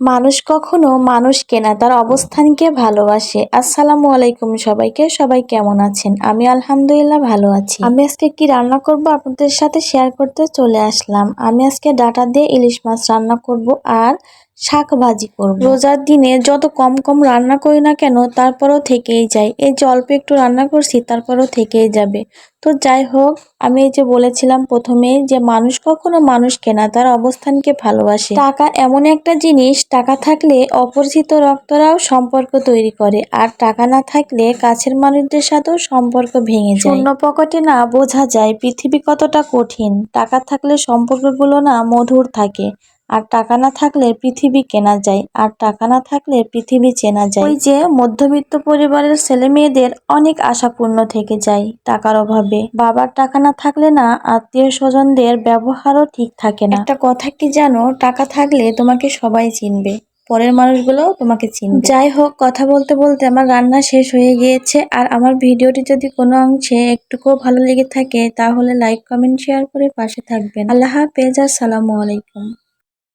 মানুষ কখনো মানুষকে না তার অবস্থানকে ভালোবাসে। আসসালামু আলাইকুম সবাইকে, সবাই কেমন আছেন? আমি আলহামদুলিল্লাহ ভালো আছি। আমি আজকে কি রান্না করব আপনাদের সাথে শেয়ার করতে চলে আসলাম। আমি আজকে ডাটা দিয়ে ইলিশ মাছ রান্না করব আর শাক ভাজি করব। রোজার দিনে যত কম কম রান্না করি না কেন তারপরও থেকেই যায়। এই যে অল্প একটু রান্না করছি তারপরও থেকেই যাবে। তো যাই হোক, আমি এই যে বলেছিলাম প্রথমেই যে মানুষ কখনো মানুষকে না তার অবস্থানকে ভালোবাসে। টাকা এমন একটা জিনিস, টাকা থাকলে অপরিচিত রক্তরাও সম্পর্ক তৈরি করে, আর টাকা না থাকলে কাছের মানুষদের সাথেও সম্পর্ক ভেঙে যায়। শূন্য পকেটে না বোঝা যায় পৃথিবী কতটা কঠিন। টাকা থাকলে সম্পর্কগুলো না মধুর থাকে, আর টাকা না থাকলে পৃথিবী কেনা যায়, আর টাকা না থাকলে পৃথিবী চেনা যায়। ওই যে মধ্যবিত্ত পরিবারের ছেলে মেয়েদের অনেক আশা পূর্ণ থেকে যায় টাকার অভাবে। বাবার টাকা না থাকলে না আত্মীয় স্বজনদের ব্যবহারও ঠিক থাকে না। একটা কথা কি জানো, টাকা থাকলে তোমাকে সবাই চিনবে, পরের মানুষগুলো তোমাকে চিনবে। যাই হোক, কথা বলতে বলতে আমার রান্না শেষ হয়ে গিয়েছে। আর আমার ভিডিওটি যদি কোনো অংশে একটুকুও ভালো লেগে থাকে তাহলে লাইক কমেন্ট শেয়ার করে পাশে থাকবেন। আল্লাহ হাফেজ, আসসালামু আলাইকুম।